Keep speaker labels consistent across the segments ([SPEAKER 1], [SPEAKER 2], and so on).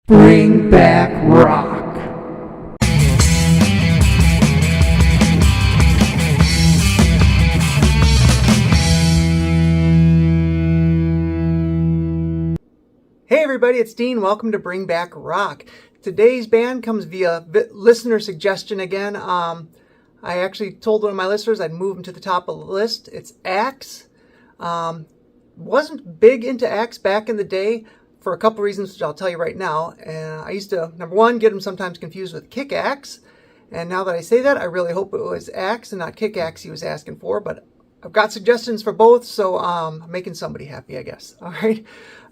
[SPEAKER 1] Bring back rock.
[SPEAKER 2] Hey everybody, it's Dean. Welcome to Bring Back Rock. Today's band comes via listener suggestion again. I actually told one of my listeners I'd move them to the top of the list. It's Axe. Wasn't big into Axe back in the day for a couple reasons, which I'll tell you right now. I used to, number one, get them sometimes confused with Kick Axe. And now that I say that, I really hope it was Axe and not Kick Axe he was asking for. But I've got suggestions for both, so I'm making somebody happy, I guess. All right.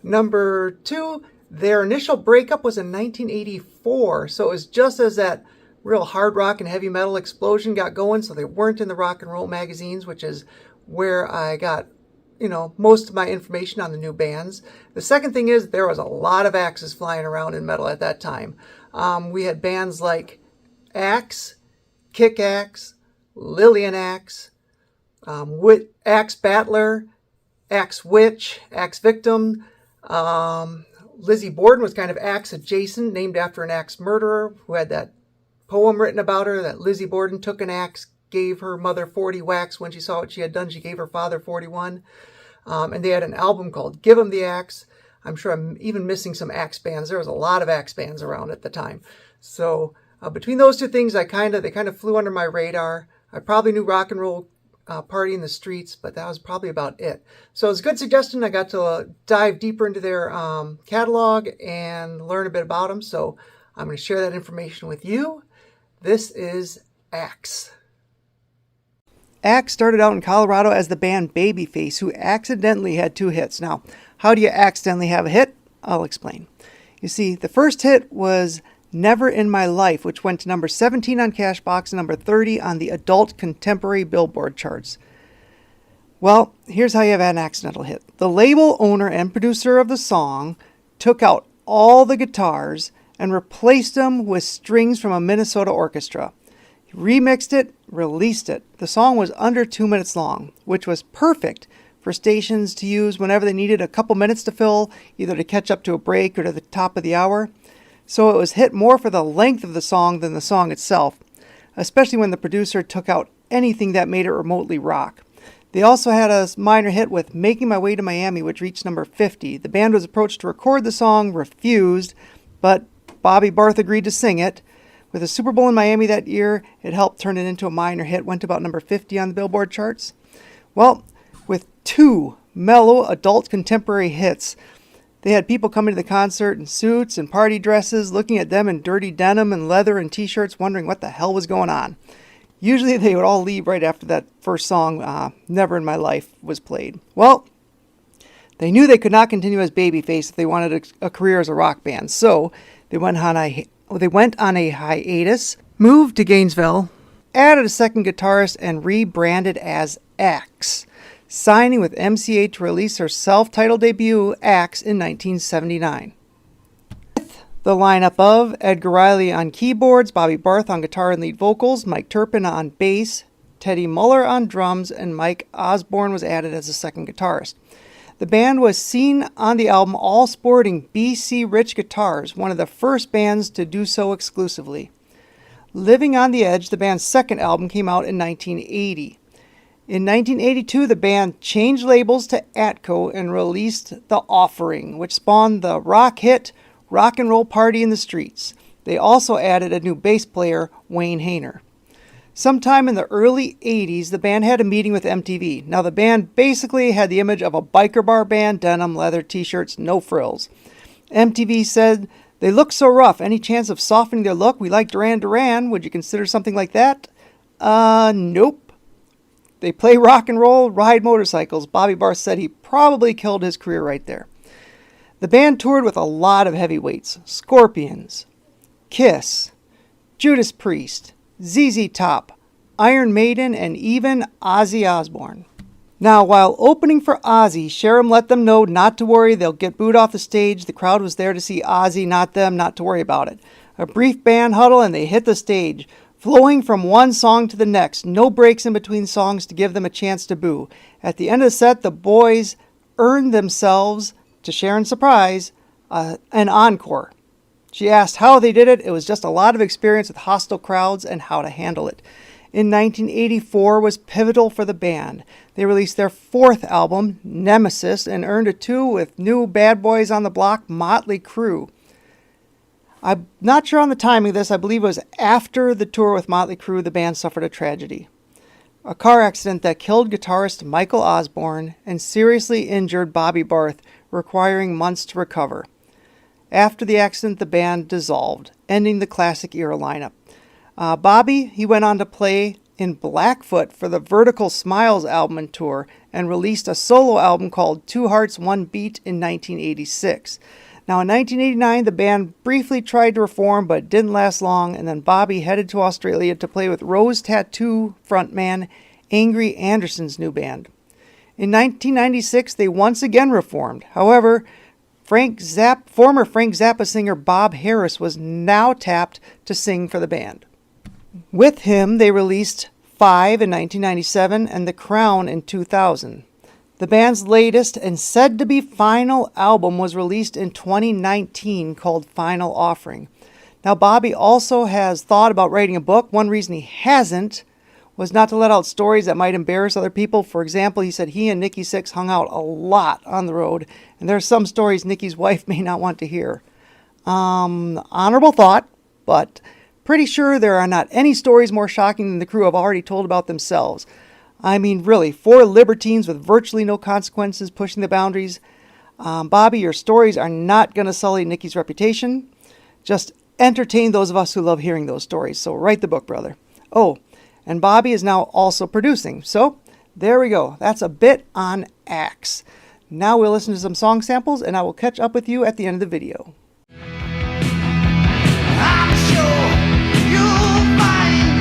[SPEAKER 2] Number two, their initial breakup was in 1984. So it was just as that real hard rock and heavy metal explosion got going. So they weren't in the rock and roll magazines, which is where I got most of my information on the new bands. The second thing is there was a lot of axes flying around in metal at that time. We had bands like Axe, Kick Axe, Lillian Axe, Axe Battler, Axe Witch, Axe Victim. Lizzie Borden was kind of Axe adjacent, named after an axe murderer who had that poem written about her that Lizzie Borden took an axe, gave her mother 40 whacks. When she saw what she had done, she gave her father 41. And they had an album called Give 'Em the Axe. I'm sure I'm even missing some Axe bands. There was a lot of Axe bands around at the time. So between those two things, they kind of flew under my radar. I probably knew Rock and Roll Party in the Streets, but that was probably about it. So it's a good suggestion. I got to dive deeper into their catalog and learn a bit about them. So I'm going to share that information with you. This is Axe. Axe started out in Colorado as the band Babyface, who accidentally had 2 hits. Now, how do you accidentally have a hit? I'll explain. You see, the first hit was Never in My Life, which went to number 17 on Cashbox and number 30 on the adult contemporary Billboard charts. Well, here's how you have an accidental hit. The label owner and producer of the song took out all the guitars and replaced them with strings from a Minnesota orchestra. He remixed it, released it. The song was under 2 minutes long, which was perfect for stations to use whenever they needed a couple minutes to fill, either to catch up to a break or to the top of the hour. So it was hit more for the length of the song than the song itself, especially when the producer took out anything that made it remotely rock. They also had a minor hit with Making My Way to Miami, which reached number 50. The band was approached to record the song, refused, but Bobby Barth agreed to sing it. With a Super Bowl in Miami that year, it helped turn it into a minor hit, went to about number 50 on the Billboard charts. Well, with 2 mellow adult contemporary hits, they had people coming to the concert in suits and party dresses, looking at them in dirty denim and leather and t-shirts, wondering what the hell was going on. Usually they would all leave right after that first song, Never in My Life, was played. Well, they knew they could not continue as Babyface if they wanted a career as a rock band, so they went on a hiatus, moved to Gainesville, added a second guitarist, and rebranded as Axe, signing with MCA to release their self-titled debut, Axe, in 1979. With the lineup of Edgar Riley on keyboards, Bobby Barth on guitar and lead vocals, Mike Turpin on bass, Teddy Muller on drums, and Mike Osborne was added as a second guitarist. The band was seen on the album all sporting BC Rich guitars, one of the first bands to do so exclusively. Living on the Edge, the band's second album, came out in 1980. In 1982, the band changed labels to Atco and released The Offering, which spawned the rock hit Rock and Roll Party in the Streets. They also added a new bass player, Wayne Hayner. Sometime in the early 80s, the band had a meeting with MTV. Now, the band basically had the image of a biker bar band, denim, leather, t-shirts, no frills. MTV said, "They look so rough. Any chance of softening their look? We like Duran Duran. Would you consider something like that?" Nope. They play rock and roll, ride motorcycles. Bobby Barth said he probably killed his career right there. The band toured with a lot of heavyweights. Scorpions, Kiss, Judas Priest, ZZ Top, Iron Maiden, and even Ozzy Osbourne. Now, while opening for Ozzy, Sharon let them know not to worry, they'll get booed off the stage. The crowd was there to see Ozzy, not them, not to worry about it. A brief band huddle and they hit the stage, flowing from one song to the next, no breaks in between songs to give them a chance to boo. At the end of the set, the boys earned themselves, to Sharon's surprise, an encore. She asked how they did it. It was just a lot of experience with hostile crowds and how to handle it. In 1984 was pivotal for the band. They released their fourth album, Nemesis, and earned a 2 with new Bad Boys on the Block, Motley Crue. I'm not sure on the timing of this. I believe it was after the tour with Motley Crue, the band suffered a tragedy. A car accident that killed guitarist Michael Osborne and seriously injured Bobby Barth, requiring months to recover. After the accident, the band dissolved, ending the classic era lineup. Bobby, he went on to play in Blackfoot for the Vertical Smiles album and tour and released a solo album called Two Hearts, One Beat in 1986. Now in 1989, the band briefly tried to reform but didn't last long, and then Bobby headed to Australia to play with Rose Tattoo frontman Angry Anderson's new band. In 1996, they once again reformed. However, former Frank Zappa singer Bob Harris was now tapped to sing for the band. With him, they released Five in 1997 and The Crown in 2000. The band's latest and said to be final album was released in 2019 called Final Offering. Now, Bobby also has thought about writing a book. One reason he hasn't was not to let out stories that might embarrass other people. For example, he said he and Nikki Sixx hung out a lot on the road, and there are some stories Nikki's wife may not want to hear. Honorable thought, but pretty sure there are not any stories more shocking than the Crue have already told about themselves. I mean, really, 4 libertines with virtually no consequences pushing the boundaries. Bobby, your stories are not going to sully Nikki's reputation. Just entertain those of us who love hearing those stories. So write the book, brother. Oh, and Bobby is now also producing. So there we go. That's a bit on Axe. Now we'll listen to some song samples, and I will catch up with you at the end of the video.
[SPEAKER 3] I'm sure you'll find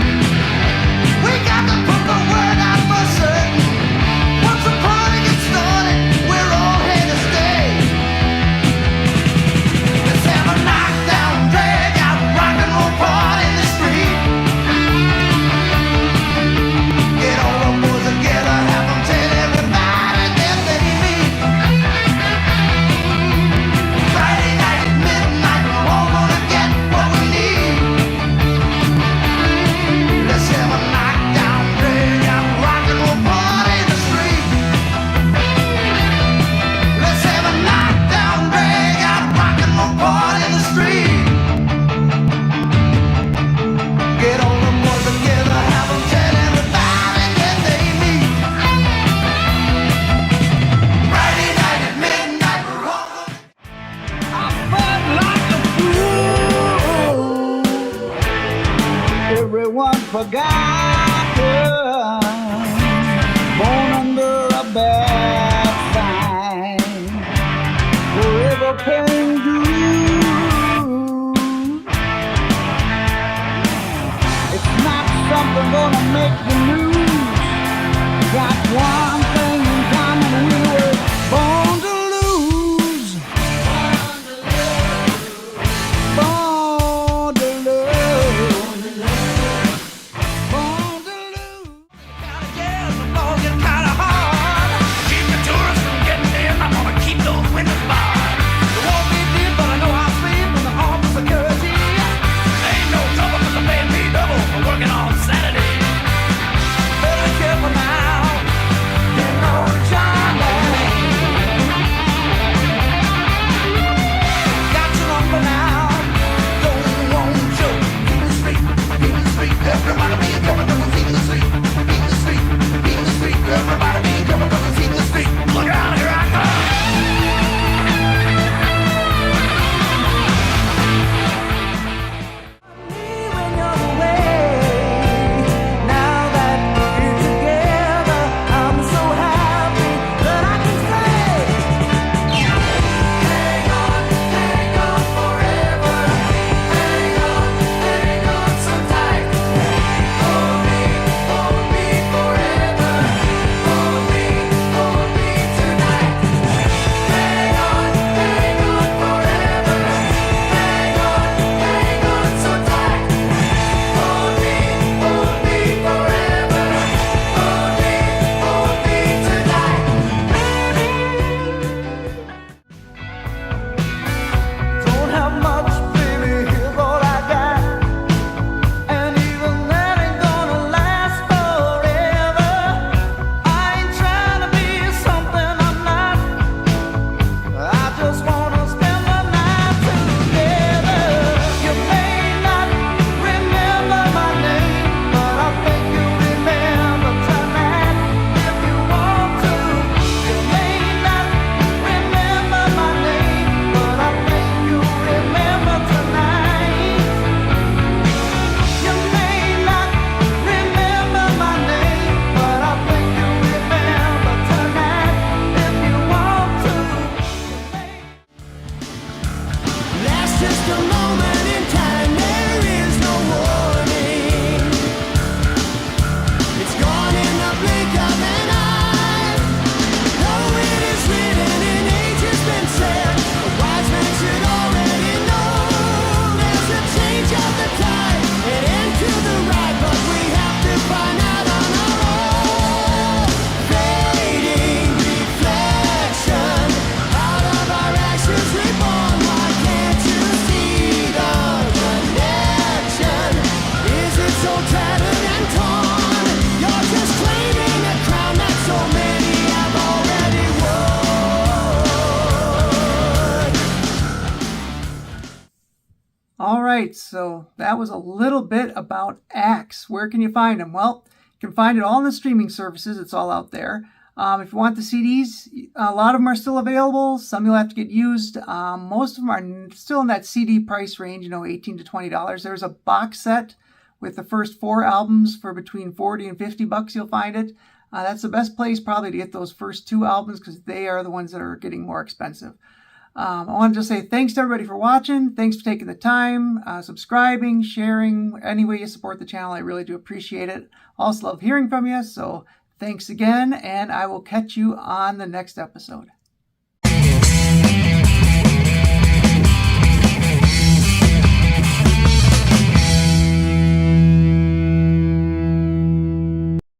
[SPEAKER 3] we got to put the word out for certain. Once the party gets started, we're all here to stay. Let's have a knockdown, drag out, rock and roll party in the street. Get all the boys together, have them tell everybody that they meet. Friday night at midnight, we're all gonna get what we need. Let's have a knockdown, drag out, rock and roll party in the street. Let's have a knockdown, drag out, rock and roll party in the street. Get all the boys together, have them tell everybody that they meet. Friday night at midnight, we're all gonna I felt like a fool. Everyone forgot her. Born under a bad sign. Forever paying dues. It's not something gonna make the news. Got one thing in common, we were born to lose. Born to lose. Born
[SPEAKER 2] All right, so that was a little bit about Axe. Where can you find them? Well, you can find it all in the streaming services. It's all out there. If you want the CDs, a lot of them are still available. Some you'll have to get used. Most of them are still in that CD price range, $18 to $20. There's a box set with the first 4 albums for between $40 and $50. You'll find it. That's the best place probably to get those first 2 albums because they are the ones that are getting more expensive. I want to just say thanks to everybody for watching. Thanks for taking the time, subscribing, sharing. Any way you support the channel, I really do appreciate it. Also love hearing from you, so thanks again, and I will catch you on the next episode.